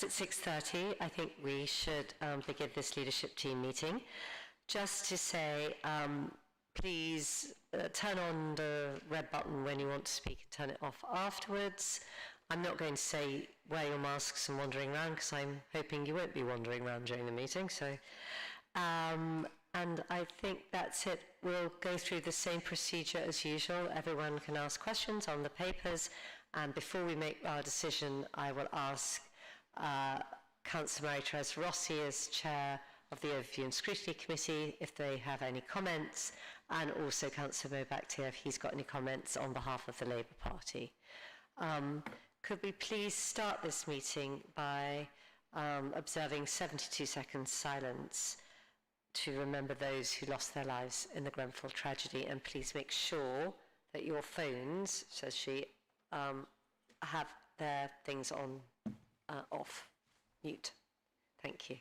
At 6:30, I think we should begin this leadership team meeting. Just to say, please turn on the red button when you want to speak and turn it off afterwards. I'm not going to say wear your masks and wandering around, because I'm hoping you won't be wandering around during the meeting. So, and I think that's it. We'll go through the same procedure as usual. Everyone can ask questions on the papers, and before we make our decision, I will ask Councillor Marie-Therese Rossi as Chair of the Overview and Scrutiny Committee if they have any comments, and also Councillor Mo Bakhtir if he's got any comments on behalf of the Labour Party. Could we please start this meeting by observing 72 seconds silence to remember those who lost their lives in the Grenfell tragedy, and please make sure that your phones, says she, have their things on off, mute. Thank you.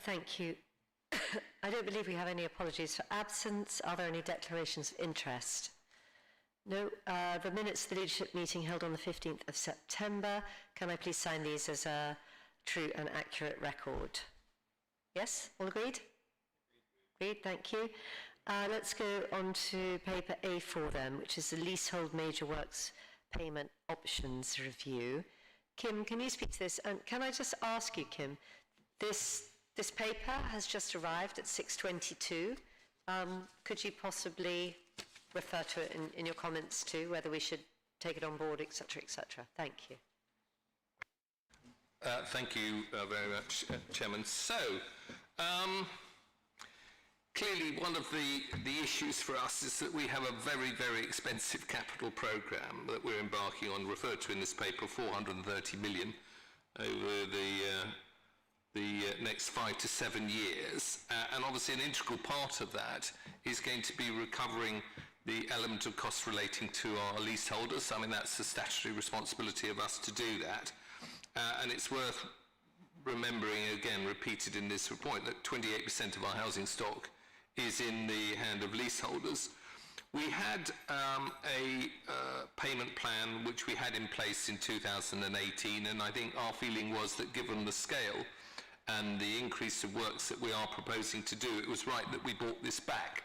Thank you. I don't believe we have any apologies for absence. Are there any declarations of interest? No. The minutes of the leadership meeting held on the 15th of September. Can I please sign these as a true and accurate record? Yes? All agreed? Agreed, thank you. Let's go on to paper A4 then, which is the Leasehold Major Works Payment Options Review. Kim, can you speak to this? And can I just ask you, Kim, this paper has just arrived at 6:22. Could you possibly refer to it in your comments too, whether we should take it on board, etc., etc.? Thank you. Thank you very much, Chairman. So, clearly one of the issues for us is that we have a very, very expensive capital programme that we're embarking on, referred to in this paper, 430 million over the next 5 to 7 years. And obviously an integral part of that is going to be recovering the element of costs relating to our leaseholders. I mean, that's the statutory responsibility of us to do that. And it's worth remembering, again, repeated in this report, that 28% of our housing stock is in the hand of leaseholders. We had a payment plan which we had in place in 2018, and I think our feeling was that given the scale and the increase of works that we are proposing to do, it was right that we brought this back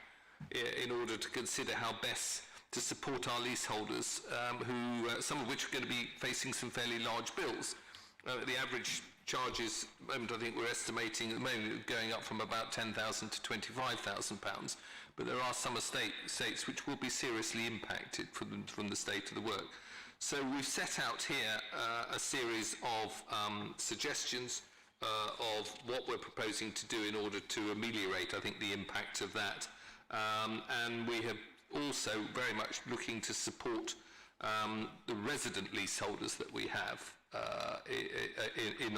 in order to consider how best to support our leaseholders, who some of which are going to be facing some fairly large bills. The average charges at the moment, I think we're estimating at the moment going up from about £10,000 to £25,000, but there are some estates which will be seriously impacted from the state of the work. So we've set out here a series of suggestions of what we're proposing to do in order to ameliorate, I think, the impact of that. And we have also very much looking to support the resident leaseholders that we have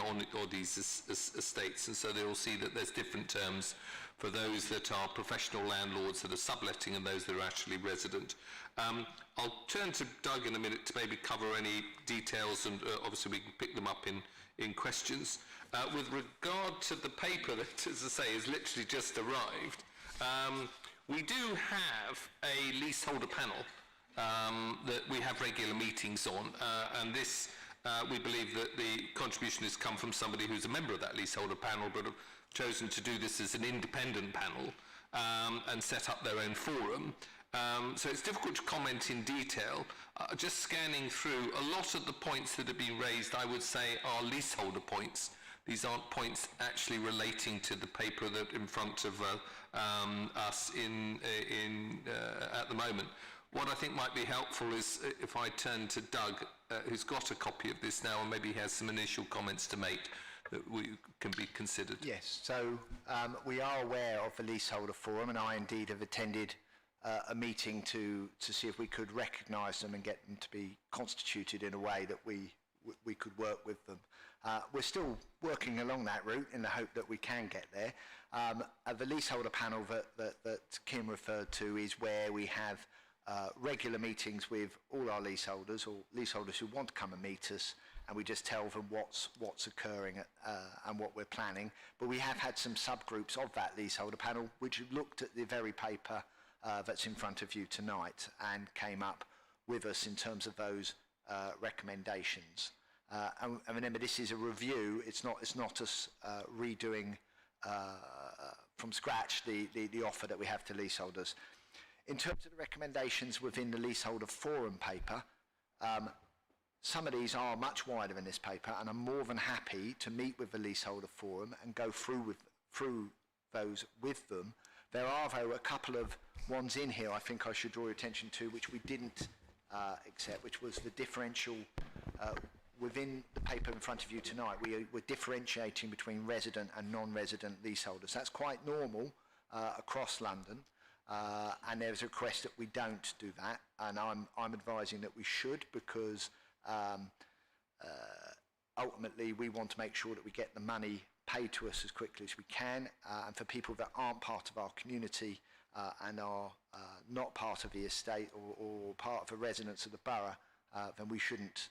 on these estates, and so they'll see that there's different terms for those that are professional landlords that are subletting and those that are actually resident. I'll turn to Doug in a minute to maybe cover any details, and obviously we can pick them up in questions. With regard to the paper that, as I say, has literally just arrived, we do have a leaseholder panel that we have regular meetings on, and this We believe that the contribution has come from somebody who's a member of that leaseholder panel, but have chosen to do this as an independent panel and set up their own forum. So it's difficult to comment in detail. Just scanning through, a lot of the points that have been raised, I would say, are leaseholder points. These aren't points actually relating to the paper that in front of us at the moment. What I think might be helpful is if I turn to Doug, who's got a copy of this now, and maybe he has some initial comments to make that can be considered. Yes, so we are aware of the leaseholder forum, and I indeed have attended a meeting to see if we could recognise them and get them to be constituted in a way that we could work with them. We're still working along that route in the hope that we can get there. The leaseholder panel that Kim referred to is where we have regular meetings with all our leaseholders, or leaseholders who want to come and meet us, and we just tell them what's occurring and what we're planning. But we have had some subgroups of that leaseholder panel which looked at the very paper that's in front of you tonight and came up with us in terms of those recommendations. And remember, this is a review. It's not us redoing from scratch the offer that we have to leaseholders. In terms of the recommendations within the leaseholder forum paper, some of these are much wider in this paper, and I'm more than happy to meet with the leaseholder forum and go through those with them. There are, though, a couple of ones in here I think I should draw your attention to which we didn't accept, which was the differential within the paper in front of you tonight. We're differentiating between resident and non-resident leaseholders. That's quite normal across London. And there's a request that we don't do that, and I'm advising that we should, because ultimately we want to make sure that we get the money paid to us as quickly as we can, and for people that aren't part of our community and are not part of the estate or part of the residents of the borough, then we shouldn't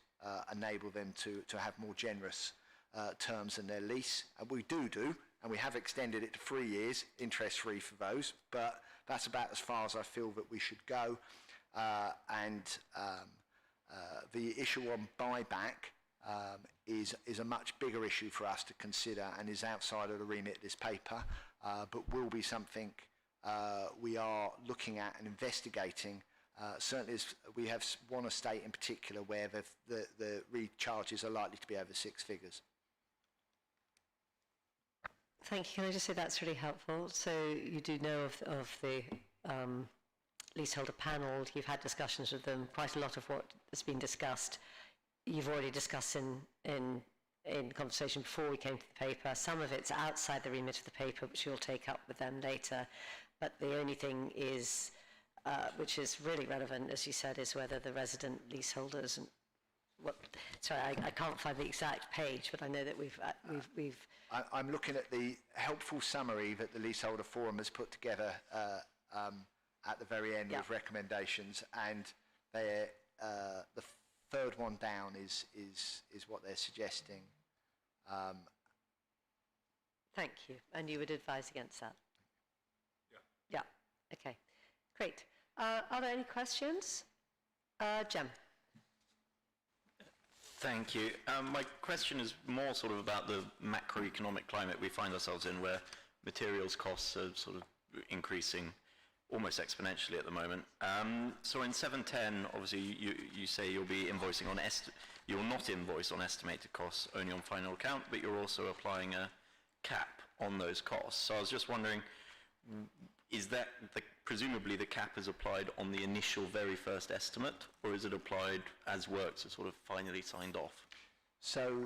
enable them to have more generous terms in their lease. And we do, and we have extended it to 3 years, interest-free for those, but that's about as far as I feel that we should go. The issue on buyback is a much bigger issue for us to consider and is outside of the remit of this paper, but will be something we are looking at and investigating. Certainly, we have one estate in particular where the recharges are likely to be over 6 figures. Thank you. Can I just say that's really helpful? So you do know of the leaseholder panel. You've had discussions with them. Quite a lot of what has been discussed, you've already discussed in conversation before we came to the paper. Some of it's outside the remit of the paper, which you'll take up with them later. But the only thing is, which is really relevant, as you said, is whether the resident leaseholders and I can't find the exact page, but I know that we've. I'm looking at the helpful summary that the leaseholder forum has put together at the very end with recommendations, and the third one down is what they're suggesting. Thank you, and you would advise against that. Yeah. Okay. Great. Are there any questions? Jem. Thank you. My question is more sort of about the macroeconomic climate we find ourselves in, where materials costs are sort of increasing almost exponentially at the moment. So in 710, obviously you say you'll be invoicing on you'll not invoice on estimated costs, only on final account, but you're also applying a cap on those costs. So I was just wondering, is that presumably the cap is applied on the initial very first estimate, or is it applied as works are sort of finally signed off? So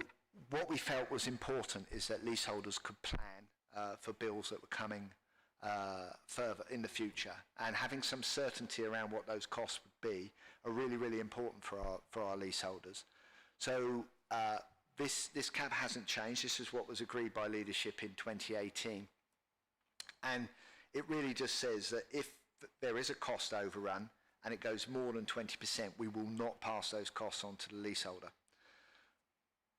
what we felt was important is that leaseholders could plan for bills that were coming further in the future, and having some certainty around what those costs would be are really, really important for our leaseholders. So this cap hasn't changed. This is what was agreed by leadership in 2018. And it really just says that if there is a cost overrun and it goes more than 20%, we will not pass those costs on to the leaseholder.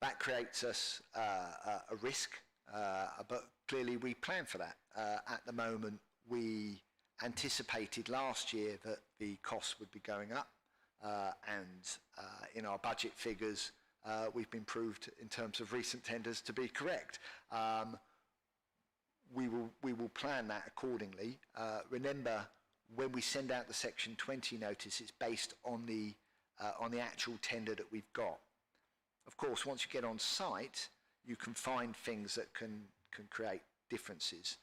That creates us a risk, but clearly we plan for that. At the moment, we anticipated last year that the costs would be going up, and in our budget figures, we've been proved in terms of recent tenders to be correct. We will plan that accordingly. Remember, when we send out the Section 20 notice, it's based on the actual tender that we've got. Of course, once you get on site, you can find things that can create differences.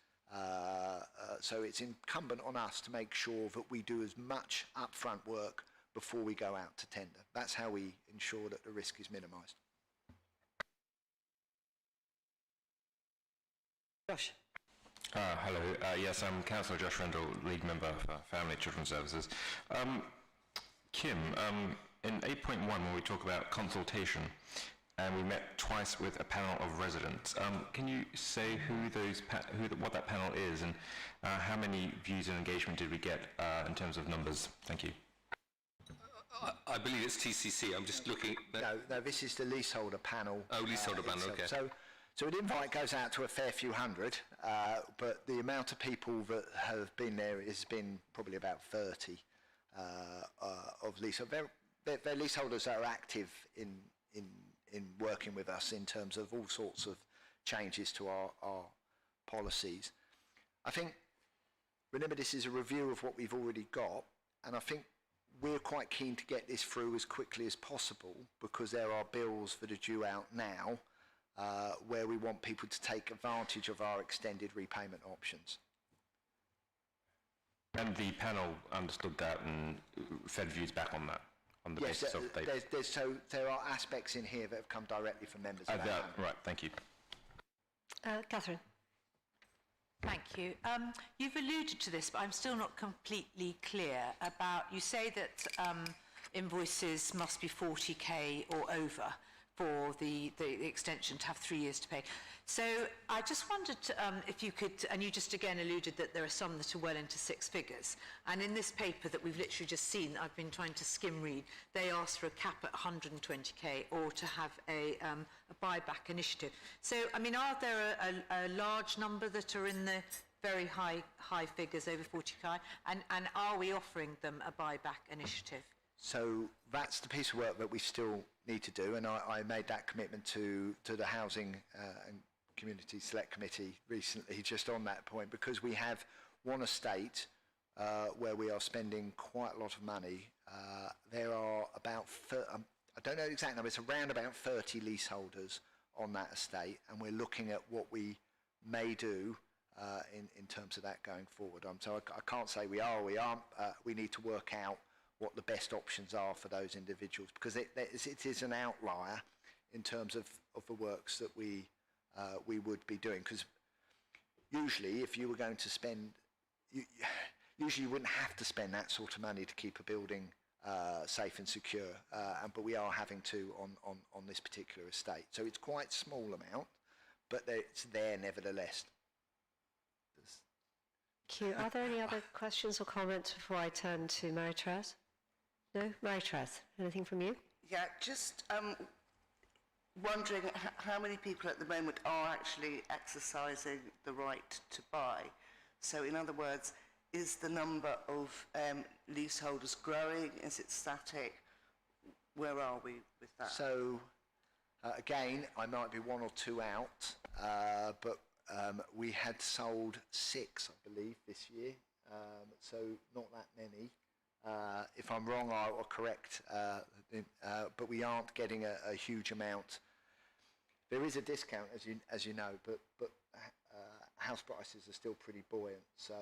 So it's incumbent on us to make sure that we do as much upfront work before we go out to tender. That's how we ensure that the risk is minimised. Josh. Hello. Yes, I'm Councillor Josh Rendell, League Member for Family Children Services. Kim, in 8.1, when we talk about consultation, and we met twice with a panel of residents, can you say what that panel is, and how many views and engagement did we get in terms of numbers? Thank you. I believe it's TCC. I'm just looking. No, this is the leaseholder panel. Oh, leaseholder panel, okay. So an invite goes out to a fair few hundred, but the amount of people that have been there has been probably about 30 of leaseholders. They're leaseholders that are active in working with us in terms of all sorts of changes to our policies. I think, remember, this is a review of what we've already got, and I think we're quite keen to get this through as quickly as possible because there are bills that are due out now where we want people to take advantage of our extended repayment options. And the panel understood that and fed views back on that, on the basis of data? So there are aspects in here that have come directly from members of that panel. Right, thank you. Catherine. Thank you. You've alluded to this, but I'm still not completely clear about, you say that invoices must be 40k or over for the extension to have 3 years to pay. So I just wondered if you could, and you just again alluded that there are some that are well into six figures, and in this paper that we've literally just seen, I've been trying to skim read, they asked for a cap at 120k or to have a buyback initiative. So, I mean, are there a large number that are in the very high figures over 40k, and are we offering them a buyback initiative? So that's the piece of work that we still need to do, and I made that commitment to the Housing and Community Select Committee recently just on that point, because we have one estate where we are spending quite a lot of money. There are about, I don't know the exact number, it's around about 30 leaseholders on that estate, and we're looking at what we may do in terms of that going forward. So I can't say we are or we aren't. We need to work out what the best options are for those individuals, because it is an outlier in terms of the works that we would be doing. Because usually, if you were going to spend, usually you wouldn't have to spend that sort of money to keep a building safe and secure, but we are having to on this particular estate. So it's quite a small amount, but it's there nevertheless. Thank you. Are there any other questions or comments before I turn to Marie-Thérèse? No? Marie-Thérèse, anything from you? Yeah, just wondering how many people at the moment are actually exercising the right to buy. So in other words, is the number of leaseholders growing? Is it static? Where are we with that? So again, I might be one or two out, but we had sold 6, I believe, this year, so not that many. If I'm wrong, I'll correct, but we aren't getting a huge amount. There is a discount, as you know, but house prices are still pretty buoyant, so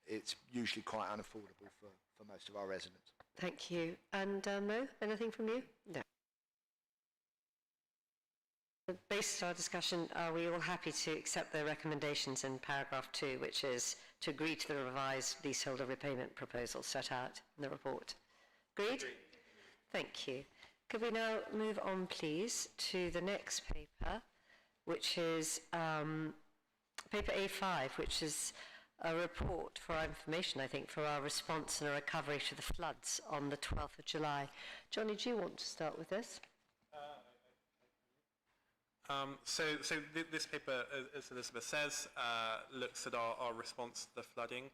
it's usually quite unaffordable for most of our residents. Thank you. And Mo, anything from you? No. Based on our discussion, are we all happy to accept the recommendations in paragraph 2, which is to agree to the revised leaseholder repayment proposal set out in the report? Agreed? Thank you. Could we now move on, please, to the next paper, which is paper A5, which is a report for our information, I think, for our response and a recovery to the floods on the 12th of July. Johnny, do you want to start with this? This paper, as Elizabeth says, looks at our response to the flooding.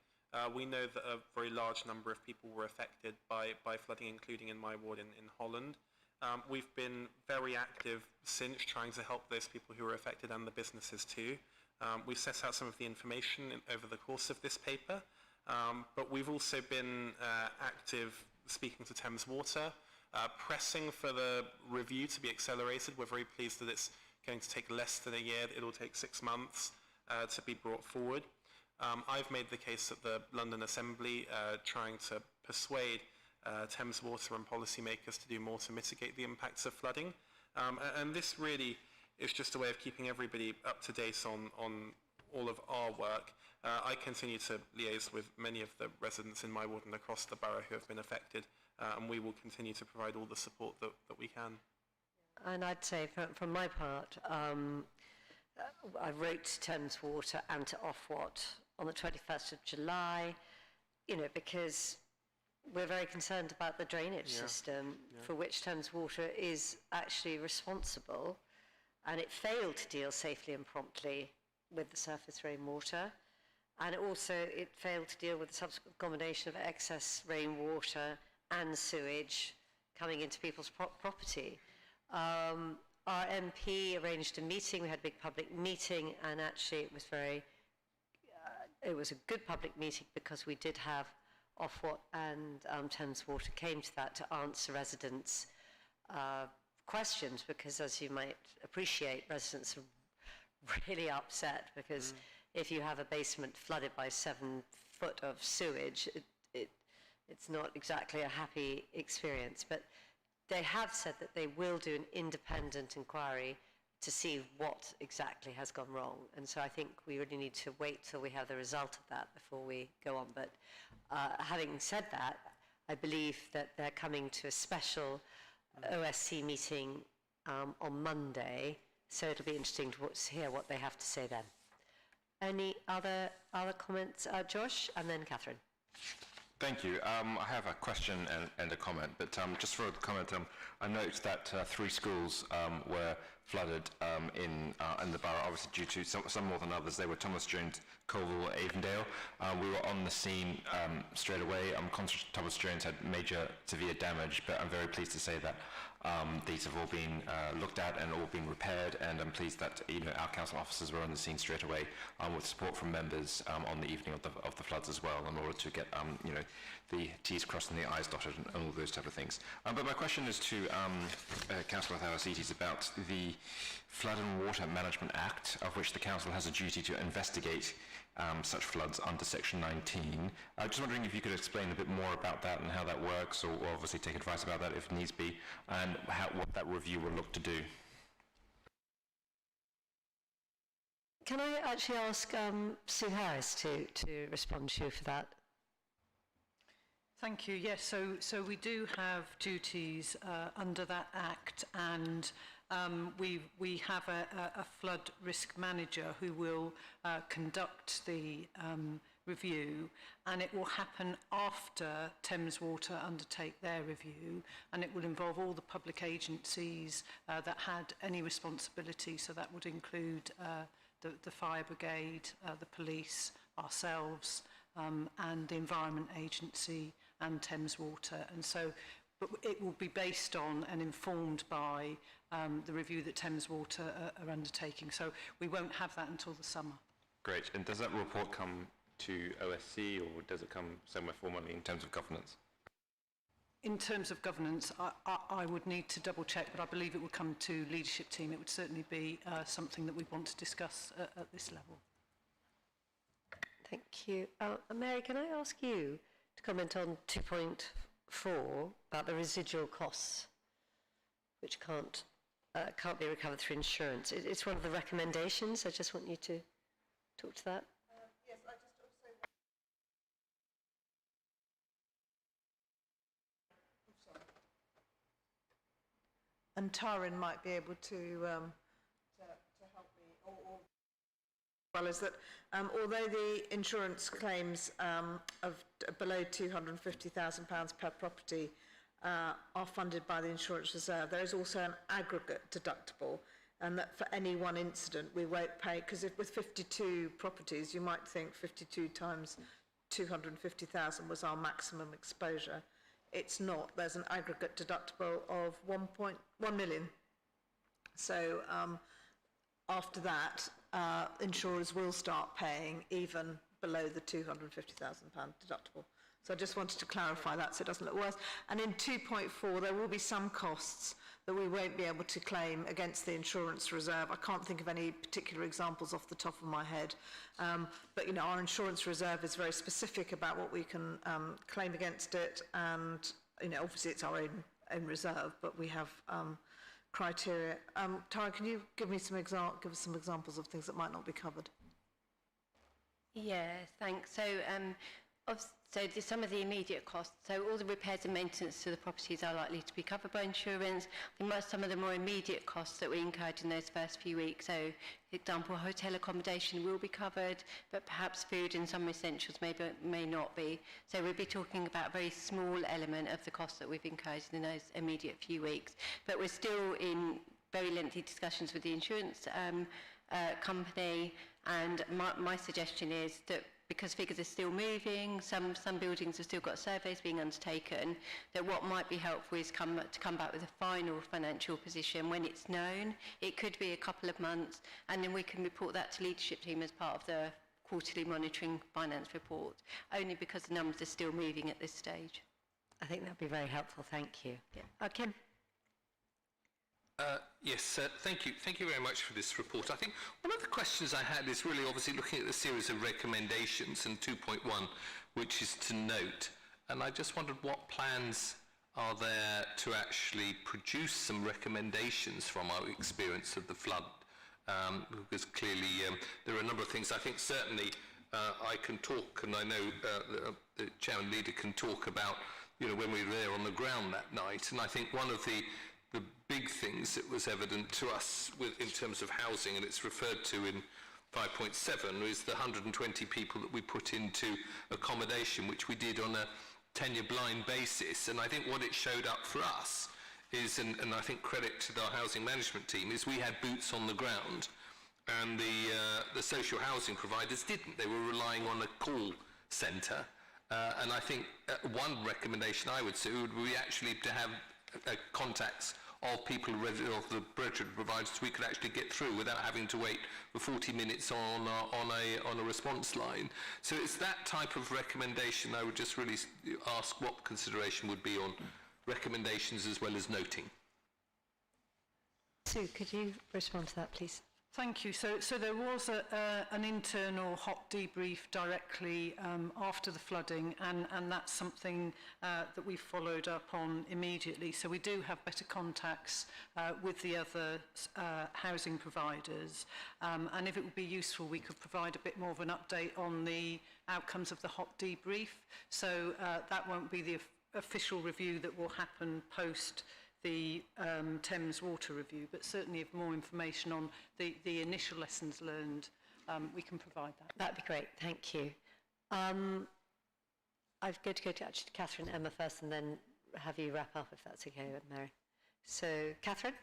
We know that a very large number of people were affected by flooding, including in my ward in Holland. We've been very active since trying to help those people who are affected and the businesses too. We've set out some of the information over the course of this paper, but we've also been active speaking to Thames Water, pressing for the review to be accelerated. We're very pleased that it's going to take less than a year. It'll take 6 months to be brought forward. I've made the case at the London Assembly trying to persuade Thames Water and policymakers to do more to mitigate the impacts of flooding. And this really is just a way of keeping everybody up to date on all of our work. I continue to liaise with many of the residents in my ward and across the borough who have been affected, and we will continue to provide all the support that we can. And I'd say from my part, I wrote to Thames Water and to Ofwat on the 21st of July, because we're very concerned about the drainage system for which Thames Water is actually responsible, and it failed to deal safely and promptly with the surface rainwater, and it failed to deal with the subsequent combination of excess rainwater and sewage coming into people's property. Our MP arranged a meeting. We had a big public meeting, and actually it was a good public meeting because we did have Ofwat and Thames Water came to that to answer residents' questions, because as you might appreciate, residents are really upset because if you have a basement flooded by 7 foot of sewage, it's not exactly a happy experience. But they have said that they will do an independent inquiry to see what exactly has gone wrong. And so I think we really need to wait till we have the result of that before we go on. But having said that, I believe that they're coming to a special OSC meeting on Monday, so it'll be interesting to hear what they have to say then. Any other comments? Josh, and then Catherine. Thank you. I have a question and a comment, but just for the comment, I note that 3 schools were flooded in the borough, obviously due to some more than others. They were Thomas Jones, Colville, Avondale. We were on the scene straight away. Thomas Jones had major severe damage, but I'm very pleased to say that these have all been looked at and all been repaired, and I'm pleased that our council officers were on the scene straight away with support from members on the evening of the floods as well, in order to get the T's crossed and the I's dotted and all those type of things. But my question is to Councillor Thalassides about the Flood and Water Management Act, of which the council has a duty to investigate such floods under Section 19. I'm just wondering if you could explain a bit more about that and how that works, or obviously take advice about that if needs be, and what that review will look to do. Can I actually ask Sue Harris to respond to you for that? Thank you. Yes, so we do have duties under that Act, and we have a flood risk manager who will conduct the review, and it will happen after Thames Water undertake their review, and it will involve all the public agencies that had any responsibility. So that would include the fire brigade, the police, ourselves, and the Environment Agency and Thames Water. And so, but it will be based on and informed by the review that Thames Water are undertaking. So we won't have that until the summer. Great. And does that report come to OSC, or does it come somewhere formally in terms of governance? In terms of governance, I would need to double check, but I believe it would come to leadership team. It would certainly be something that we want to discuss at this level. Thank you. Mary, can I ask you to comment on 2.4 about the residual costs, which can't be recovered through insurance? It's one of the recommendations. I just want you to talk to that. Yes, I just also... And Taryn might be able to help me, or well, is that although the insurance claims of below £250,000 per property are funded by the insurance reserve, there is also an aggregate deductible, and that for any one incident we won't pay, because if with 52 properties you might think 52 times 250,000 was our maximum exposure. it's not. There's an aggregate deductible of 1.1 million. So after that, insurers will start paying even below the £250,000 deductible. So I just wanted to clarify that so it doesn't look worse. And in 2.4, there will be some costs that we won't be able to claim against the insurance reserve. I can't think of any particular examples off the top of my head. But, you know, our insurance reserve is very specific about what we can claim against it. And, you know, obviously it's our own reserve, but we have criteria. Tara, can you give us some examples of things that might not be covered? Yeah, thanks. So, some of the immediate costs, so all the repairs and maintenance to the properties are likely to be covered by insurance. I think some of the more immediate costs that we incurred in those first few weeks, so for example, hotel accommodation will be covered, but perhaps food and some essentials may not be. So we'll be talking about a very small element of the costs that we've incurred in those immediate few weeks. But we're still in very lengthy discussions with the insurance company, and my suggestion is that because figures are still moving, some buildings have still got surveys being undertaken, that what might be helpful is to come back with a final financial position when it's known. It could be a couple of months, and then we can report that to leadership team as part of the quarterly monitoring finance report, only because the numbers are still moving at this stage. I think that'd be very helpful, thank you. Yeah. Kim? Yes, thank you. Thank you very much for this report. I think one of the questions I had is really obviously looking at the series of recommendations and 2.1, which is to note. And I just wondered what plans are there to actually produce some recommendations from our experience of the flood? Because clearly there are a number of things. I think certainly I can talk, and I know the Chairman Leader can talk about, you know, when we were there on the ground that night. And I think one of the big things that was evident to us in terms of housing, and it's referred to in 5.7, is the 120 people that we put into accommodation, which we did on a tenure-blind basis. And I think what it showed up for us is, and I think credit to our housing management team, is we had boots on the ground, and the social housing providers didn't. They were relying on a call centre. And I think one recommendation I would say would be actually to have contacts of people of the registered providers we could actually get through without having to wait for 40 minutes on a response line. So it's that type of recommendation. I would just really ask what consideration would be on recommendations as well as noting. Sue, could you respond to that, please? Thank you. So there was an internal hot debrief directly after the flooding, and that's something that we followed up on immediately. So we do have better contacts with the other housing providers, and if it would be useful, we could provide a bit more of an update on the outcomes of the hot debrief. So that won't be the official review that will happen post the Thames Water Review, but certainly if more information on the initial lessons learned, we can provide that. That'd be great, thank you. I'm going to go to actually Catherine and Emma first, and then have you wrap up if that's okay with Mary. So, Catherine?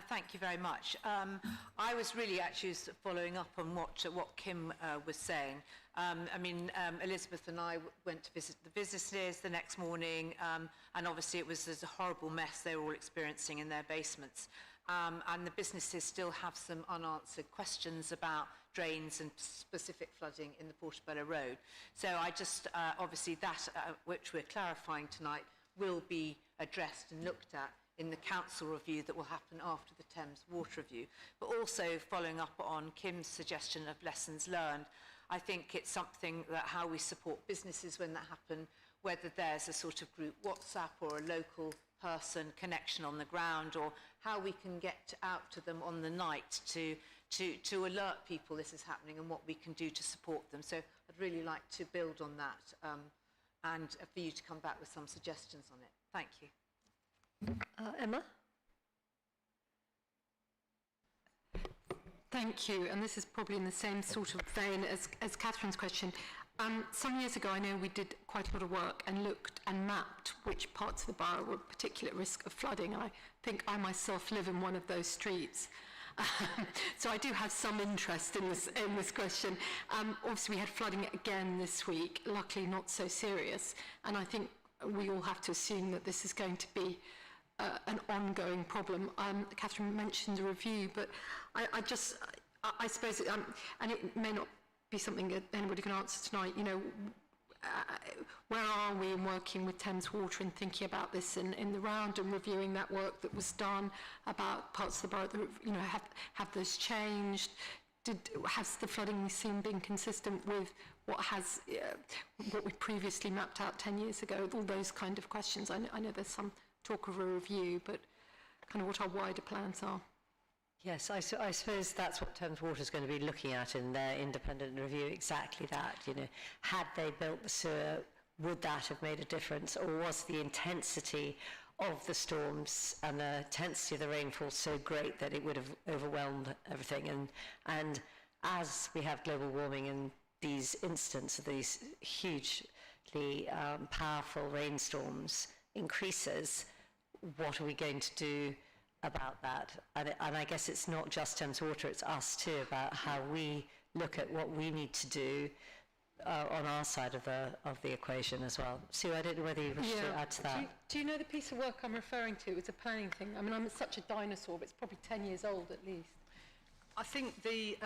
Thank you very much. I was really actually following up on what Kim was saying. I mean, Elizabeth and I went to visit the businesses the next morning, and obviously there's a horrible mess they were all experiencing in their basements. And the businesses still have some unanswered questions about drains and specific flooding in the Portobello Road. So I just, obviously that, which we're clarifying tonight, will be addressed and looked at in the council review that will happen after the Thames Water Review. But also following up on Kim's suggestion of lessons learned, I think it's something that how we support businesses when that happen, whether there's a sort of group WhatsApp or a local person connection on the ground, or how we can get out to them on the night to alert people this is happening and what we can do to support them. So I'd really like to build on that and for you to come back with some suggestions on it. Thank you. Emma? Thank you, and this is probably in the same sort of vein as Catherine's question. Some years ago, I know we did quite a lot of work and looked and mapped which parts of the borough were at particular risk of flooding. I think I myself live in one of those streets. So I do have some interest in this question. Obviously, we had flooding again this week, luckily not so serious, and I think we all have to assume that this is going to be an ongoing problem. Catherine mentioned a review, but I suppose, and it may not be something that anybody can answer tonight, you know, where are we in working with Thames Water and thinking about this in the round and reviewing that work that was done about parts of the borough that, you know, have those changed? Has the flooding seen been consistent with what we previously mapped out 10 years ago? All those kind of questions. I know there's some talk of a review, but kind of what our wider plans are. Yes, I suppose that's what Thames Water is going to be looking at in their independent review, exactly that. You know, had they built the sewer, would that have made a difference, or was the intensity of the storms and the intensity of the rainfall so great that it would have overwhelmed everything? And as we have global warming and these instances of these hugely powerful rainstorms increases, what are we going to do about that? And I guess it's not just Thames Water, it's us too, about how we look at what we need to do on our side of the equation as well. Sue, I don't know whether you wish to add to that. Do you know the piece of work I'm referring to? It was a planning thing. I mean, I'm such a dinosaur, but it's probably 10 years old at least. I think the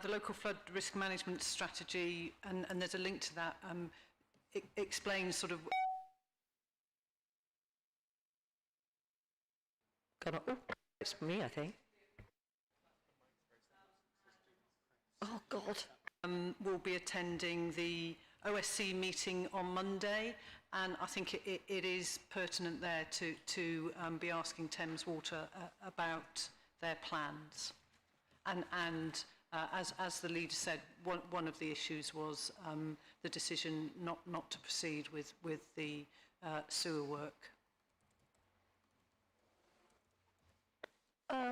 local flood risk management strategy, and there's a link to that, it explains sort of... Oh, it's me, I think. Oh, God. We'll be attending the OSC meeting on Monday, and I think it is pertinent there to be asking Thames Water about their plans. And as the leader said, one of the issues was the decision not to proceed with the sewer work.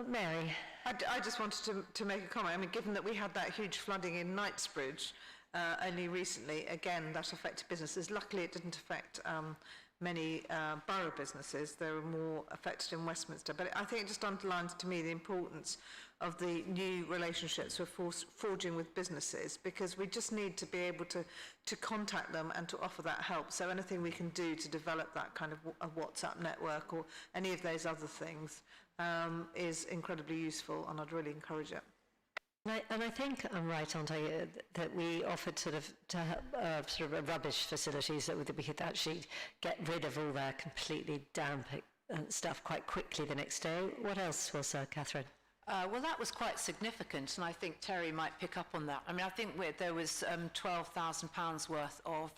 Mary. I just wanted to make a comment. I mean, given that we had that huge flooding in Knightsbridge only recently, again, that affected businesses. Luckily, it didn't affect many borough businesses. They were more affected in Westminster. But I think it just underlines to me the importance of the new relationships we're forging with businesses, because we just need to be able to contact them and to offer that help. So anything we can do to develop that kind of a WhatsApp network or any of those other things is incredibly useful, and I'd really encourage it. And I think I'm right, aren't I, that we offered sort of rubbish facilities that we could actually get rid of all their completely damp stuff quite quickly the next day. What else was Catherine? Well, that was quite significant, and I think Terry might pick up on that. I mean, I think there was £12,000 worth of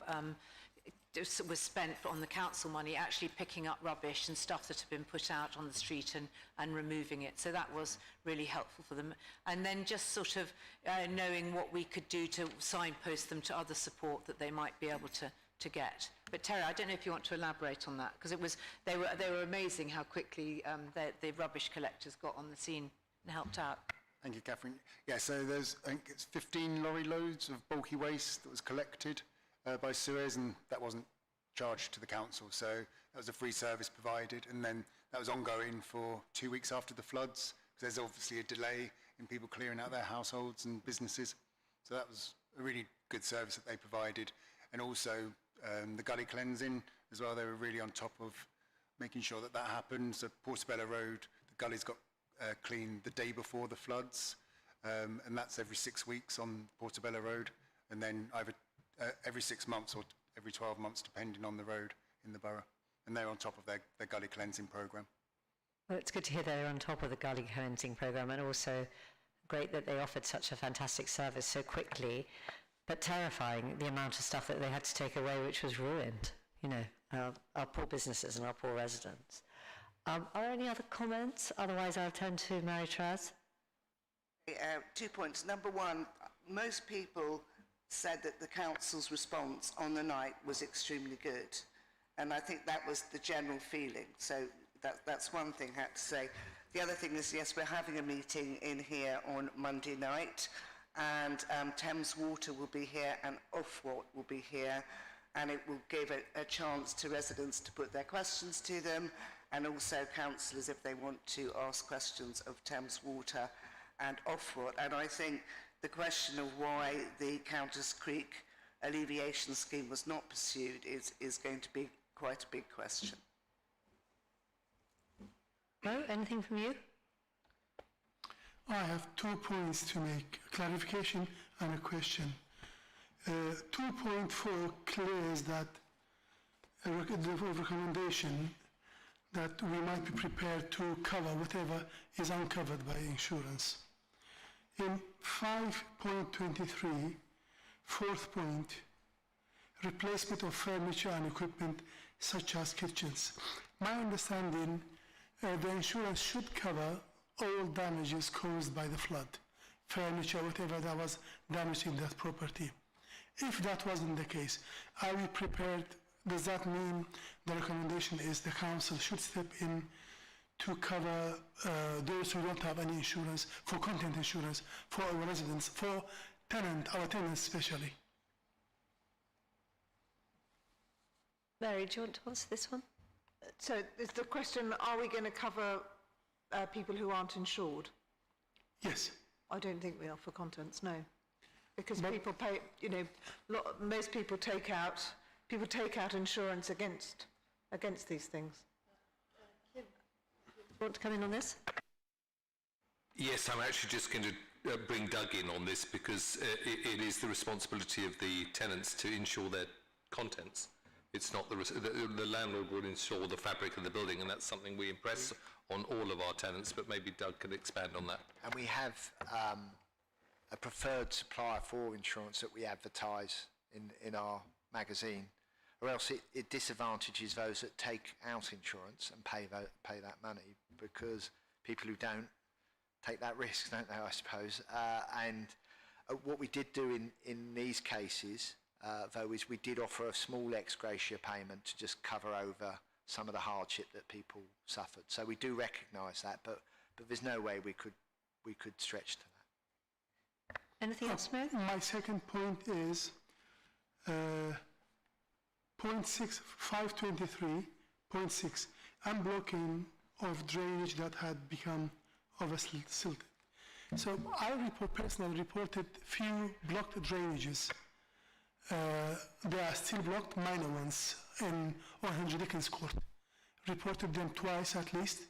was spent on the council money actually picking up rubbish and stuff that had been put out on the street and removing it. So that was really helpful for them. And then just sort of knowing what we could do to signpost them to other support that they might be able to get. But Terry, I don't know if you want to elaborate on that, because they were amazing how quickly the rubbish collectors got on the scene and helped out. Thank you, Catherine. Yeah, so there's, I think it's 15 lorry loads of bulky waste that was collected by Suez, and that wasn't charged to the council, so that was a free service provided, and then that was ongoing for 2 weeks after the floods, because there's obviously a delay in people clearing out their households and businesses. So that was a really good service that they provided. And also the gully cleansing as well, they were really on top of making sure that that happened. So Portobello Road, the gullies got cleaned the day before the floods, and that's every 6 weeks on Portobello Road, and then either every 6 months or every 12 months, depending on the road in the borough. And they're on top of their gully cleansing programme. Well, it's good to hear they're on top of the gully cleansing programme, and also great that they offered such a fantastic service so quickly, but terrifying, the amount of stuff that they had to take away, which was ruined, you know, our poor businesses and our poor residents. Are there any other comments? Otherwise, I'll turn to Mary Traz. 2 points. Number one, most people said that the council's response on the night was extremely good. And I think that was the general feeling. So that's one thing I had to say. The other thing is, yes, we're having a meeting in here on Monday night, and Thames Water will be here and Ofwat will be here, and it will give a chance to residents to put their questions to them, and also councillors if they want to ask questions of Thames Water and Ofwat. And I think the question of why the Countess Creek alleviation scheme was not pursued is going to be quite a big question. Mo, anything from you? I have 2 points to make, a clarification and a question. 2.4 clears that the recommendation that we might be prepared to cover whatever is uncovered by insurance. In 5.23, fourth point, replacement of furniture and equipment such as kitchens. My understanding, the insurance should cover all damages caused by the flood, furniture, whatever that was damaged in that property. If that wasn't the case, are we prepared? Does that mean the recommendation is the council should step in to cover those who don't have any insurance, for content insurance, for our residents, for our tenants especially? Mary, do you want to answer this one? So is the question, are we going to cover people who aren't insured? Yes. I don't think we are for contents, no. Because people pay, you know, most people take out insurance against these things. Want to come in on this? Yes, I'm actually just going to bring Doug in on this because it is the responsibility of the tenants to insure their contents. It's not the landlord will insure the fabric of the building, and that's something we impress on all of our tenants, but maybe Doug can expand on that. And we have a preferred supplier for insurance that we advertise in our magazine, or else it disadvantages those that take out insurance and pay that money, because people who don't take that risk, don't they, I suppose. And what we did do in these cases, though, is we did offer a small ex gratia payment to just cover over some of the hardship that people suffered. So we do recognise that, but there's no way we could stretch to that. Anything else, Mo? My second point is point 6, 523.6, unblocking of drainage that had become silted. So I personally reported few blocked drainages. They are still blocked, minor ones, in 100 Dickens Court. Reported them twice at least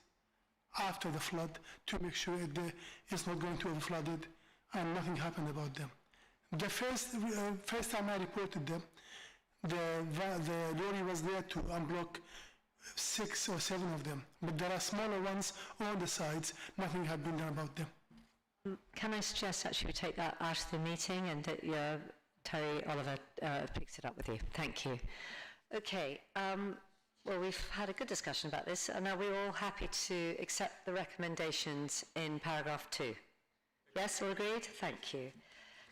after the flood to make sure it's not going to be flooded and nothing happened about them. The first time I reported them, the lorry was there to unblock 6 or 7 of them, but there are smaller ones on the sides. Nothing had been done about them. Can I suggest actually we take that out of the meeting and that Terry Oliver picks it up with you? Thank you. Okay, well, we've had a good discussion about this, and now we're all happy to accept the recommendations in paragraph 2. Yes, all agreed? Thank you.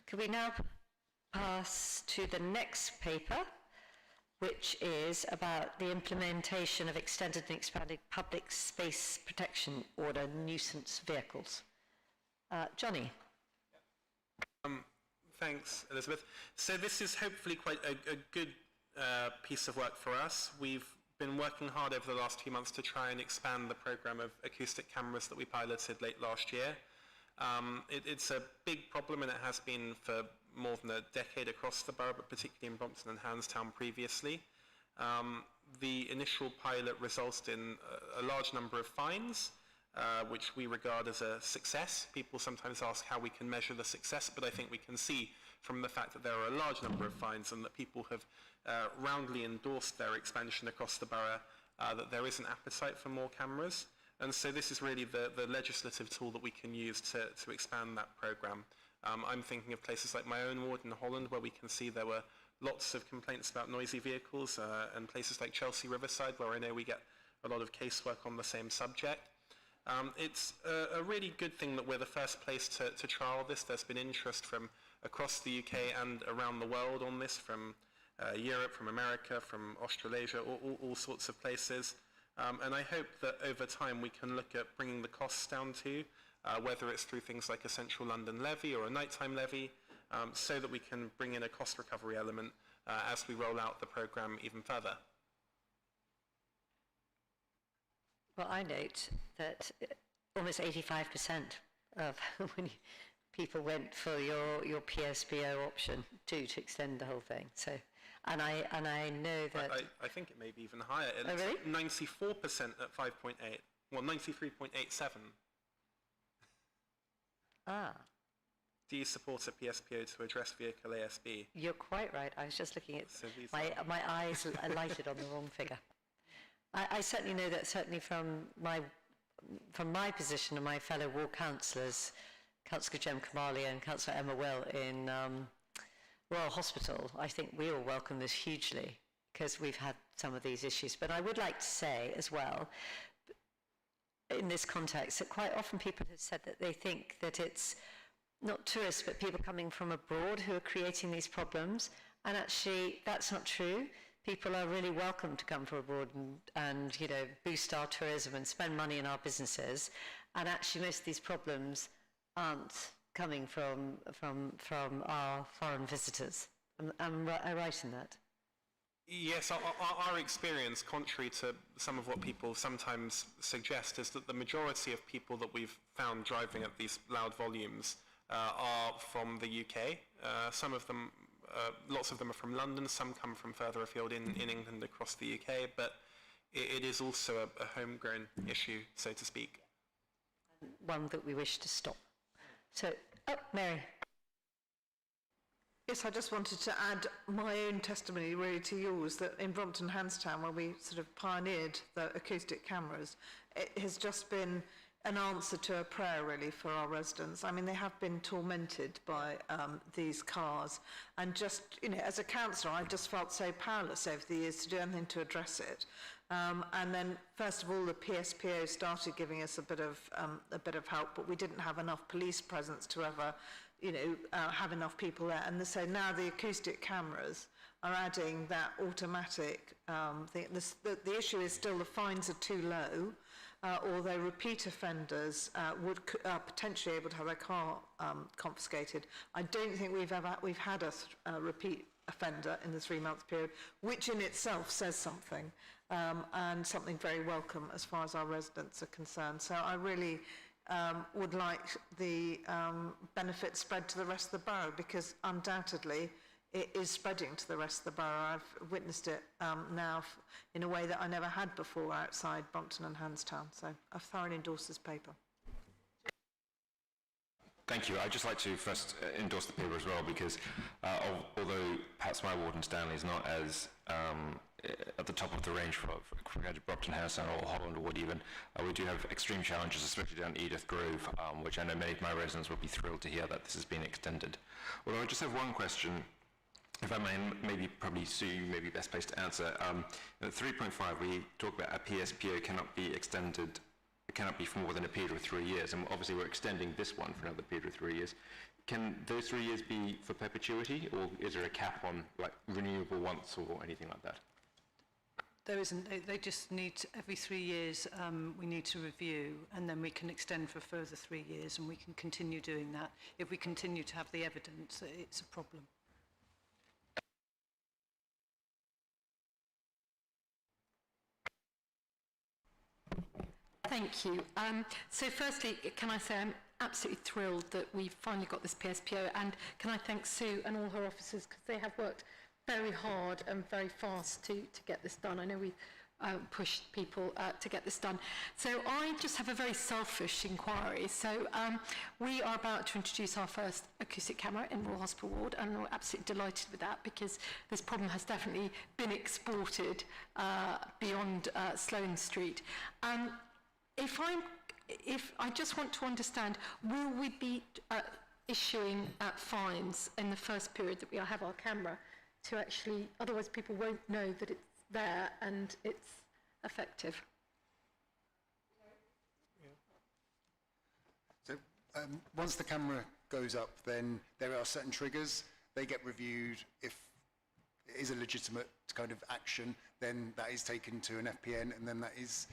Could we now pass to the next paper, which is about the implementation of extended and expanded public space protection order nuisance vehicles. Johnny. Thanks, Elizabeth. So this is hopefully quite a good piece of work for us. We've been working hard over the last few months to try and expand the programme of acoustic cameras that we piloted late last year. It's a big problem, and it has been for more than a decade across the borough, but particularly in Brompton and Handstown previously. The initial pilot resulted in a large number of fines, which we regard as a success. People sometimes ask how we can measure the success, but I think we can see from the fact that there are a large number of fines and that people have roundly endorsed their expansion across the borough, that there is an appetite for more cameras. And so this is really the legislative tool that we can use to expand that programme. I'm thinking of places like my own ward in Holland, where we can see there were lots of complaints about noisy vehicles, and places like Chelsea Riverside, where I know we get a lot of casework on the same subject. It's a really good thing that we're the first place to trial this. There's been interest from across the UK and around the world on this, from Europe, from America, from Australasia, all sorts of places. And I hope that over time we can look at bringing the costs down too, whether it's through things like a central London levy or a nighttime levy, so that we can bring in a cost recovery element as we roll out the programme even further. Well, I note that almost 85% of people went for your PSPO option too, to extend the whole thing. So, and I know that... I think it may be even higher. It's really? 94% at 5.8. Well, 93.87. Ah. Do you support a PSPO to address vehicle ASB? You're quite right. I was just looking at... So these my eyes alighted on the wrong figure. I certainly know that, certainly from my position and my fellow ward councillors, Councillor Jem Kamali and Councillor Emma Will in Royal Hospital, I think we all welcome this hugely because we've had some of these issues. But I would like to say as well, in this context, that quite often people have said that they think that it's not tourists, but people coming from abroad who are creating these problems. And actually, that's not true. People are really welcome to come from abroad and you know, boost our tourism and spend money in our businesses. And actually, most of these problems aren't coming from our foreign visitors. Am I right in that? Yes, our experience, contrary to some of what people sometimes suggest, is that the majority of people that we've found driving at these loud volumes are from the UK. Some of them, lots of them are from London, some come from further afield in England across the UK, but it is also a homegrown issue, so to speak. One that we wish to stop. So, Mary. Yes, I just wanted to add my own testimony really to yours, that in Brompton Handstown, where we sort of pioneered the acoustic cameras, it has just been an answer to a prayer really for our residents. I mean, they have been tormented by these cars, and just, you know, as a councillor, I just felt so powerless over the years to do anything to address it. And then, first of all, the PSPO started giving us a bit of help, but we didn't have enough police presence to ever, you know, have enough people there. And so now the acoustic cameras are adding that automatic thing. The issue is still the fines are too low, although repeat offenders would potentially able to have their car confiscated. I don't think we've had a repeat offender in the 3-month period, which in itself says something, and something very welcome as far as our residents are concerned. So I really would like the benefit spread to the rest of the borough, because undoubtedly it is spreading to the rest of the borough. I've witnessed it now in a way that I never had before outside Brompton and Handstown. So I thoroughly endorse this paper. Thank you. I'd just like to first endorse the paper as well, because although perhaps my ward in Stanley is not as at the top of the range for compared to Brompton House or Holland or Wood even, we do have extreme challenges, especially down Edith Grove, which I know many of my residents will be thrilled to hear that this has been extended. Although I just have one question, if I may, maybe probably Sue, you may be best placed to answer. At 3.5, we talk about a PSPO cannot be extended, it cannot be for more than a period of 3 years, and obviously we're extending this one for another period of 3 years. Can those 3 years be for perpetuity, or is there a cap on like renewable once or anything like that? There isn't. They just need, every 3 years, we need to review, and then we can extend for a further 3 years, and we can continue doing that if we continue to have the evidence that it's a problem. Thank you. So firstly, can I say I'm absolutely thrilled that we've finally got this PSPO, and can I thank Sue and all her officers, because they have worked very hard and very fast to get this done. I know we've pushed people to get this done. So I just have a very selfish inquiry. So we are about to introduce our first acoustic camera in Royal Hospital Ward, and we're absolutely delighted with that, because this problem has definitely been exported beyond Sloane Street. If I just want to understand, will we be issuing fines in the first period that we have our camera, to actually, otherwise people won't know that it's there and it's effective? So once the camera goes up, then there are certain triggers. They get reviewed. If it is a legitimate kind of action, then that is taken to an FPN, and then that is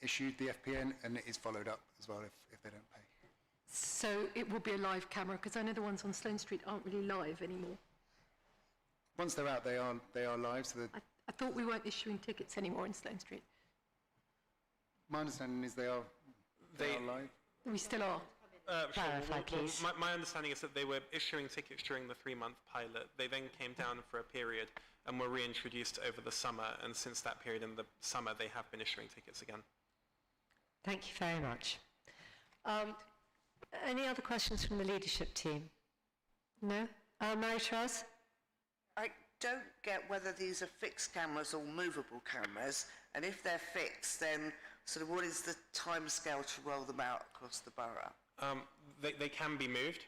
issued the FPN, and it is followed up as well if they don't pay. So it will be a live camera, because I know the ones on Sloane Street aren't really live anymore. Once they're out, they are live. So I thought we weren't issuing tickets anymore in Sloane Street. My understanding is they are live. We still are. clarify, please? My understanding is that they were issuing tickets during the 3-month pilot. They then came down for a period and were reintroduced over the summer, and since that period in the summer, they have been issuing tickets again. Thank you very much. Any other questions from the leadership team? No? Marie-Therese? I don't get whether these are fixed cameras or movable cameras, and if they're fixed, then sort of what is the timescale to roll them out across the borough? They can be moved,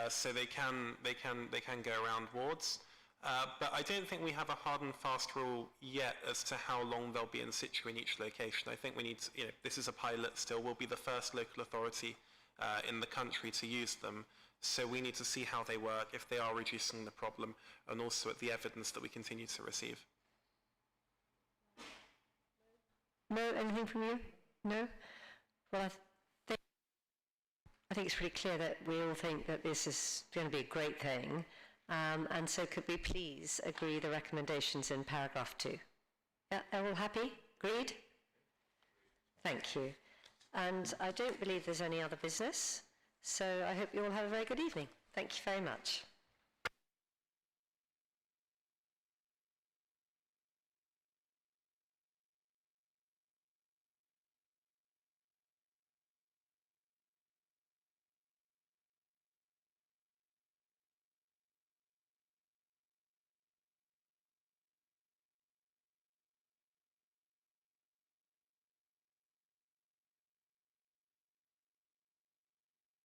so they can go around wards. But I don't think we have a hard and fast rule yet as to how long they'll be in situ in each location. I think we need to, this is a pilot still. We'll be the first local authority in the country to use them. So we need to see how they work, if they are reducing the problem, and also at the evidence that we continue to receive. No, anything from you? No? Well, I think it's pretty clear that we all think that this is going to be a great thing. And so could we please agree the recommendations in paragraph 2? Yeah, are all happy? Agreed? Thank you. And I don't believe there's any other business, so I hope you all have a very good evening. Thank you very much.